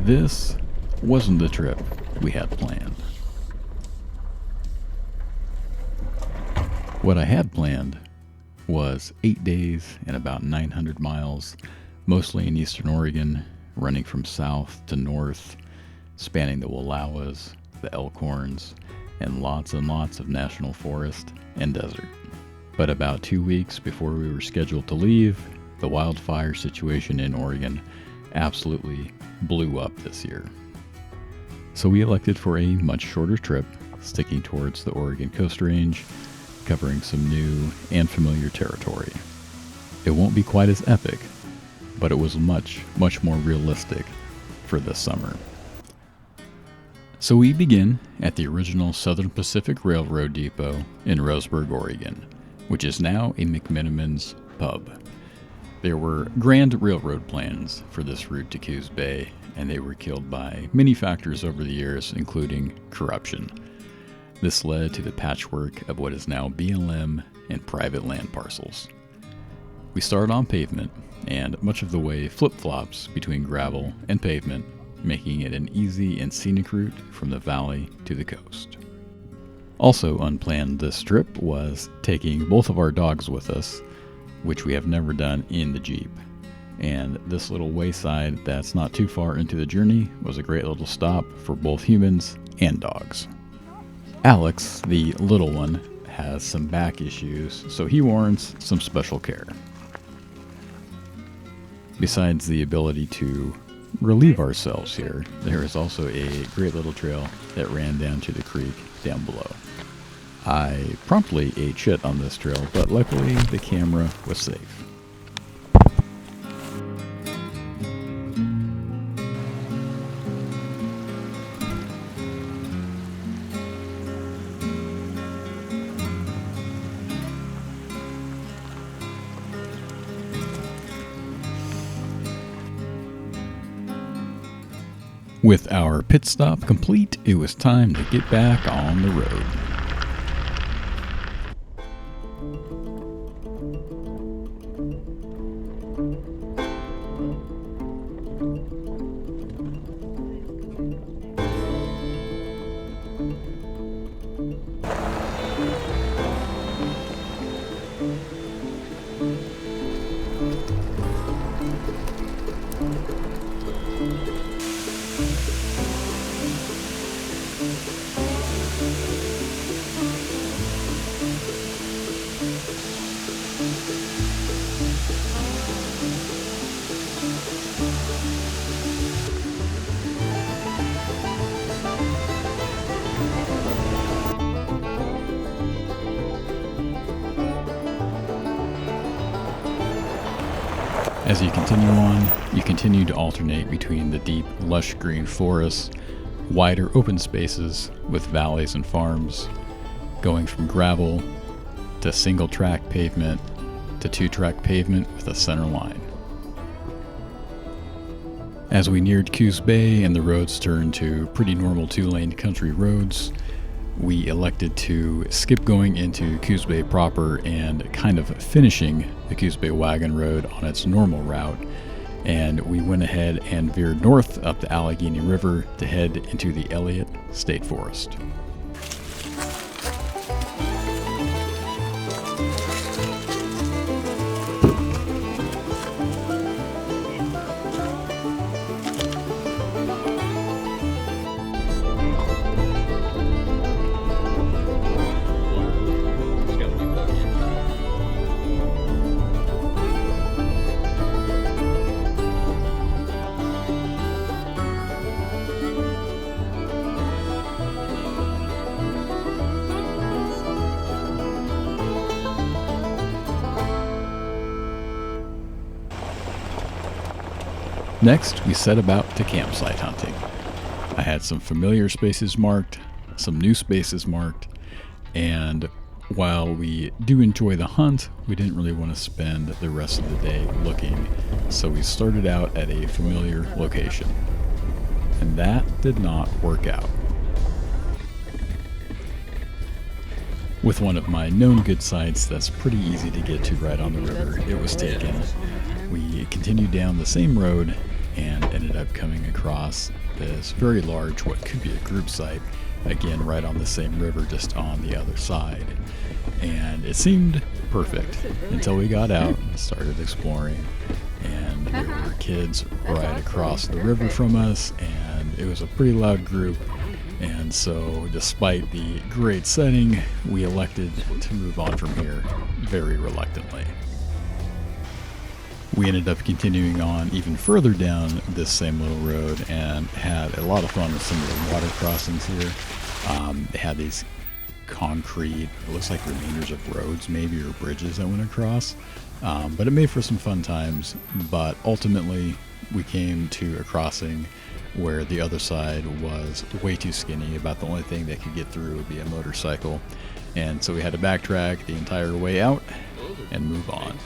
This wasn't the trip we had planned. What I had planned was 8 days and about 900 miles, mostly in eastern Oregon, running from south to north, spanning the Wallowas, the Elkhorns, and lots of national forest and desert. But about 2 weeks before we were scheduled to leave, the wildfire situation in Oregon absolutely blew up this year. So we elected for a much shorter trip, sticking towards the Oregon Coast Range, covering some new and familiar territory. It won't be quite as epic, but it was much more realistic for this summer. So we begin at the original Southern Pacific Railroad depot in Roseburg, Oregon, which is now a McMenamins pub. There were grand railroad plans for this route to Coos Bay, and they were killed by many factors over the years, including corruption. This led to the patchwork of what is now BLM and private land parcels. We started on pavement, and much of the way flip-flops between gravel and pavement, making it an easy and scenic route from the valley to the coast. Also unplanned this trip was taking both of our dogs with us, which we have never done in the Jeep. And this little wayside that's not too far into the journey was a great little stop for both humans and dogs. Alex, the little one, has some back issues, so he warrants some special care. Besides the ability to relieve ourselves here, there is also a great little trail that ran down to the creek down below. I promptly ate shit on this trail, but luckily the camera was safe. With our pit stop complete, it was time to get back on the road. As you continue on, you continue to alternate between the deep, lush green forests, wider open spaces with valleys and farms, going from gravel to single-track pavement to two-track pavement with a center line. As we neared Coos Bay and the roads turned to pretty normal two-lane country roads, we elected to skip going into Coos Bay proper and kind of finishing the Coos Bay Wagon Road on its normal route, and we went ahead and veered north up the Allegheny River to head into the Elliott State Forest. Next, we set about to campsite hunting. I had some familiar spaces marked, some new spaces marked, and while we do enjoy the hunt, we didn't really want to spend the rest of the day looking, so we started out at a familiar location. And that did not work out. With one of my known good sites that's pretty easy to get to right on the river, it was taken. We continued down the same road and ended up coming across this very large, what could be a group site, again right on the same river, just on the other side. And it seemed perfect until we got out and started exploring, and there were kids right across the river from us, and it was a pretty loud group. And so despite the great setting, we elected to move on from here very reluctantly. We ended up continuing on even further down this same little road and had a lot of fun with some of the water crossings here. They had these concrete, it looks like remainders of roads maybe, or bridges that went across. But it made for some fun times. But ultimately, we came to a crossing where the other side was way too skinny. About the only thing that could get through would be a motorcycle. And so we had to backtrack the entire way out and move on.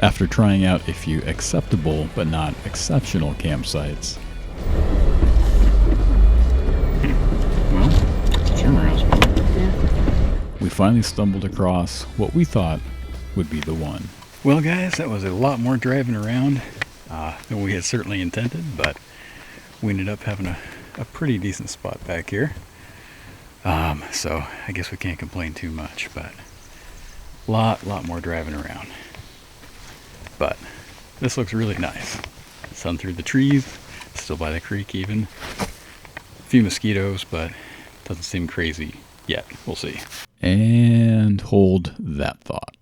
After trying out a few acceptable but not exceptional campsites, we finally stumbled across what we thought would be the one. Well guys, that was a lot more driving around than we had certainly intended, but we ended up having a pretty decent spot back here. So I guess we can't complain too much, but lot more driving around. But this looks really nice. Sun through the trees, still by the creek even. A few mosquitoes, but doesn't seem crazy yet. We'll see. And hold that thought.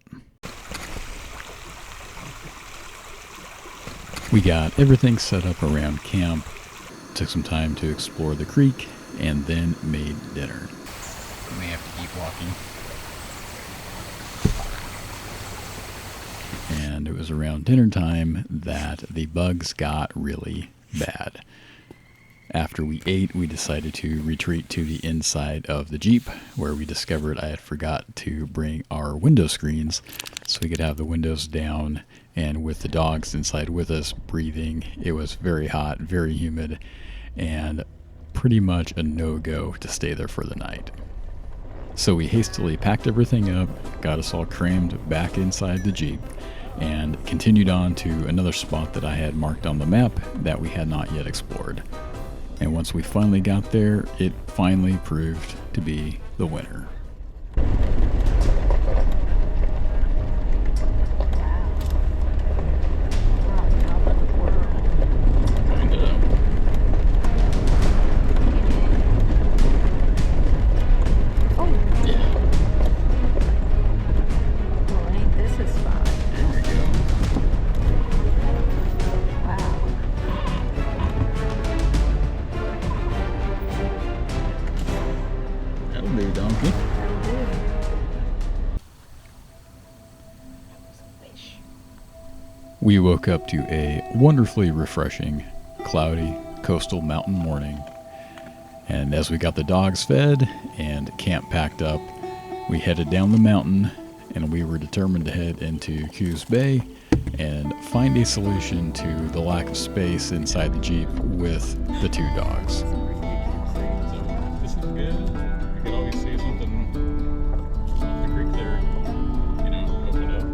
We got everything set up around camp, took some time to explore the creek, and then made dinner. We may have to keep walking. And it was around dinner time that the bugs got really bad. After we ate, we decided to retreat to the inside of the Jeep, where we discovered I had forgot to bring our window screens so we could have the windows down, and with the dogs inside with us breathing, it was very hot, very humid, and pretty much a no-go to stay there for the night. So we hastily packed everything up, got us all crammed back inside the Jeep, and continued on to another spot that I had marked on the map that we had not yet explored. And once we finally got there, it finally proved to be the winner. We woke up to a wonderfully refreshing, cloudy, coastal mountain morning. And as we got the dogs fed and camp packed up, we headed down the mountain, and we were determined to head into Coos Bay and find a solution to the lack of space inside the Jeep with the two dogs. This is good. We could always see something off the creek there, open it up.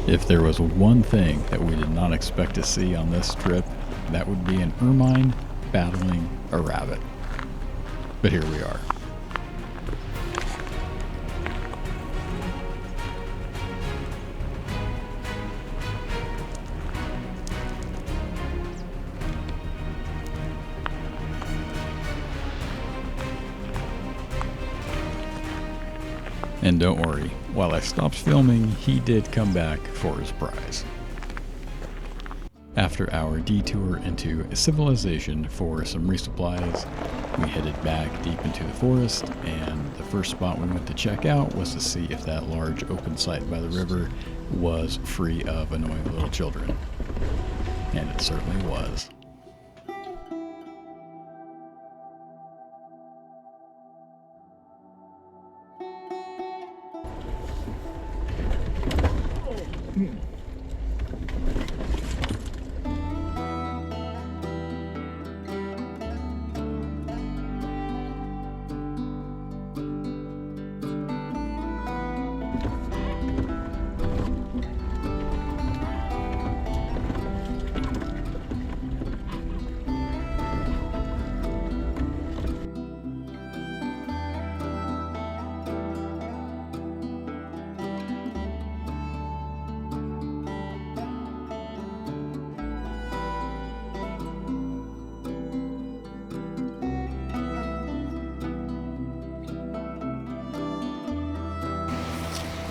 If there was one thing that we did not expect to see on this trip, that would be an ermine battling a rabbit. But here we are. And don't worry, while I stopped filming, he did come back for his prize. After our detour into civilization for some resupplies, we headed back deep into the forest, and the first spot we went to check out was to see if that large open site by the river was free of annoying little children. And it certainly was.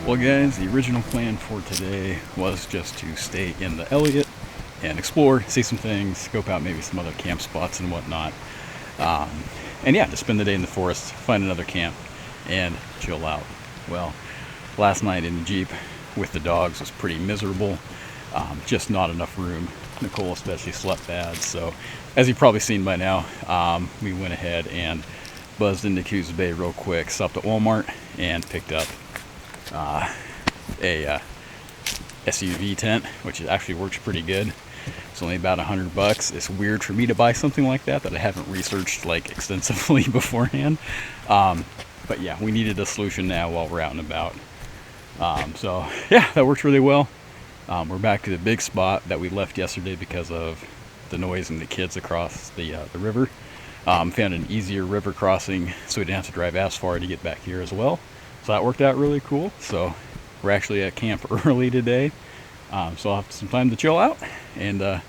Well guys, the original plan for today was just to stay in the Elliott and explore, see some things, scope out maybe some other camp spots and whatnot. And yeah, to spend the day in the forest, find another camp, and chill out. Well, last night in the Jeep with the dogs was pretty miserable. Just not enough room. Nicole especially slept bad, so as you've probably seen by now, we went ahead and buzzed into Coos Bay real quick, stopped at Walmart, and picked up a SUV tent, which actually works pretty good. It's only about $100. It's weird for me to buy something like that I haven't researched like extensively beforehand. But yeah, we needed a solution now while we're out and about. So yeah, that works really well. We're back to the big spot that we left yesterday because of the noise and the kids across the river. Found an easier river crossing, so we didn't have to drive as far to get back here as well. So that worked out really cool. So we're actually at camp early today. So I'll have some time to chill out and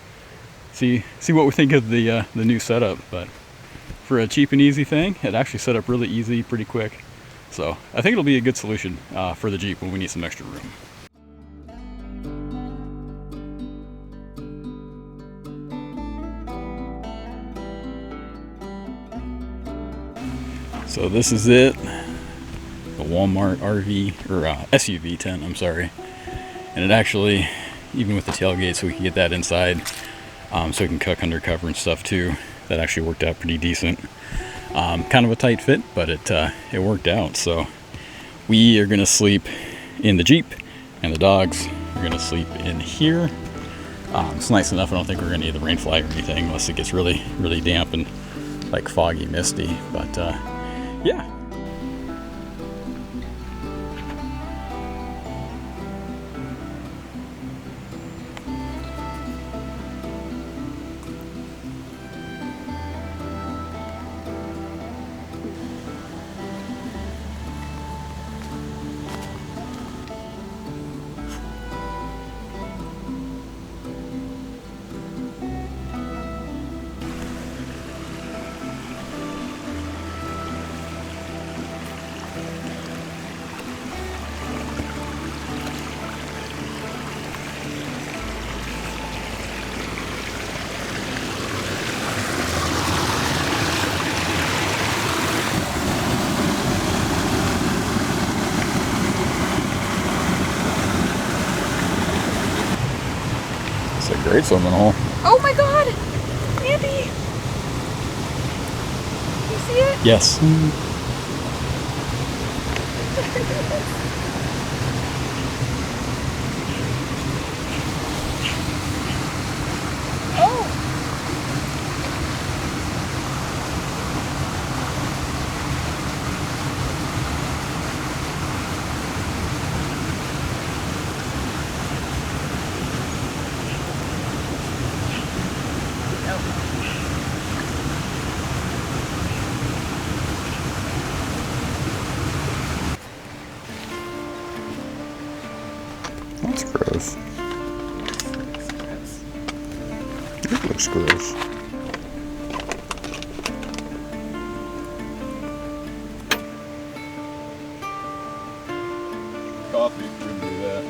see what we think of the new setup. But for a cheap and easy thing, it actually set up really easy, pretty quick. So I think it'll be a good solution for the Jeep when we need some extra room. So this is it. The Walmart RV or SUV tent, I'm sorry. And it actually, even with the tailgate, so we can get that inside, so we can cook undercover and stuff too. That actually worked out pretty decent. Kind of a tight fit, but it worked out. So we are gonna sleep in the Jeep, and the dogs are gonna sleep in here. It's nice enough. I don't think we're gonna need the rain flag or anything unless it gets really, really damp and like foggy, misty. But yeah. Great swimming hole. Oh my god! Andy! You see it? Yes. Oh! That's gross. It looks gross. Coffee wouldn't do that.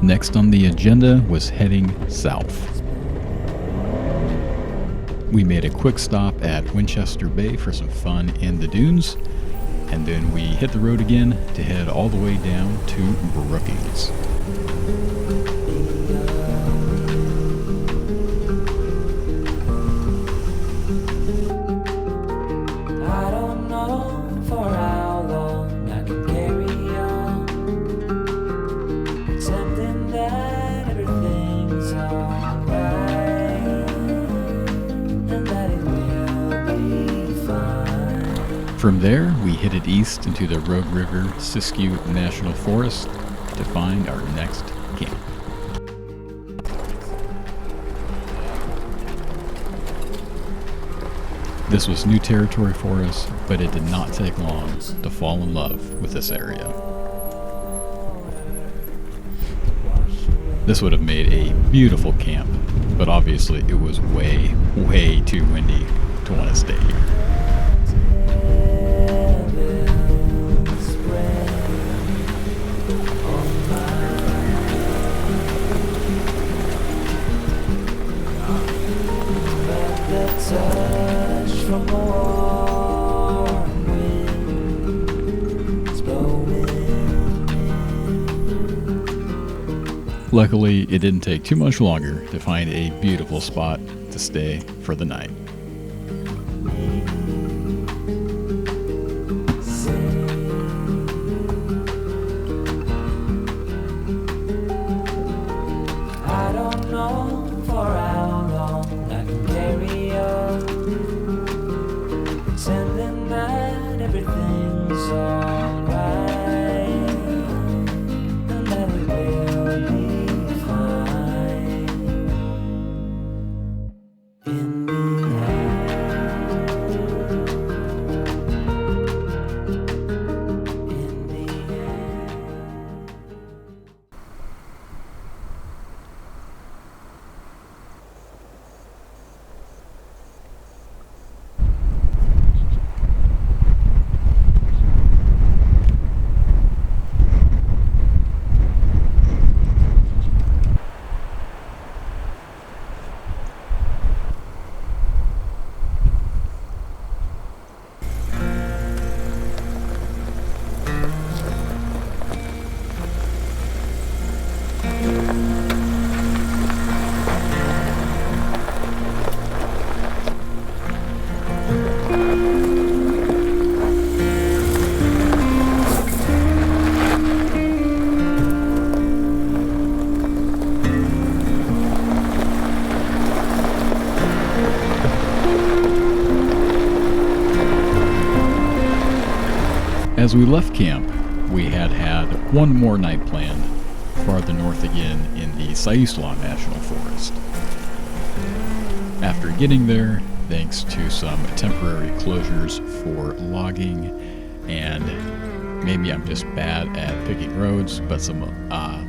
Next on the agenda was heading south. We made a quick stop at Winchester Bay for some fun in the dunes, and then we hit the road again to head all the way down to Brookings. From there, we headed east into the Rogue River Siskiyou National Forest to find our next camp. This was new territory for us, but it did not take long to fall in love with this area. This would have made a beautiful camp, but obviously it was way, way too windy to want to stay here. Luckily, it didn't take too much longer to find a beautiful spot to stay for the night. I don't know for how long I can carry on, pretending that everything's alright, and that it will be fine. In the end. As we left camp, we had one more night planned farther north again in the Siuslaw National Forest. After getting there, thanks to some temporary closures for logging, and maybe I'm just bad at picking roads, but some,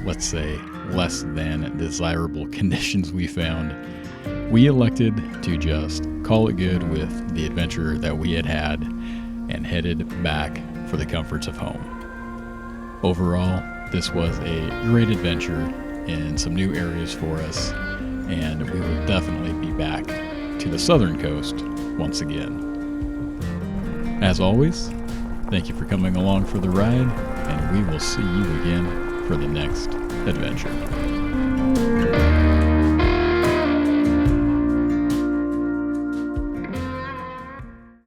let's say, less than desirable conditions we found, we elected to just call it good with the adventure that we had and headed back for the comforts of home. Overall, this was a great adventure in some new areas for us, and we will definitely be back to the southern coast once again. As always, thank you for coming along for the ride, and we will see you again for the next adventure.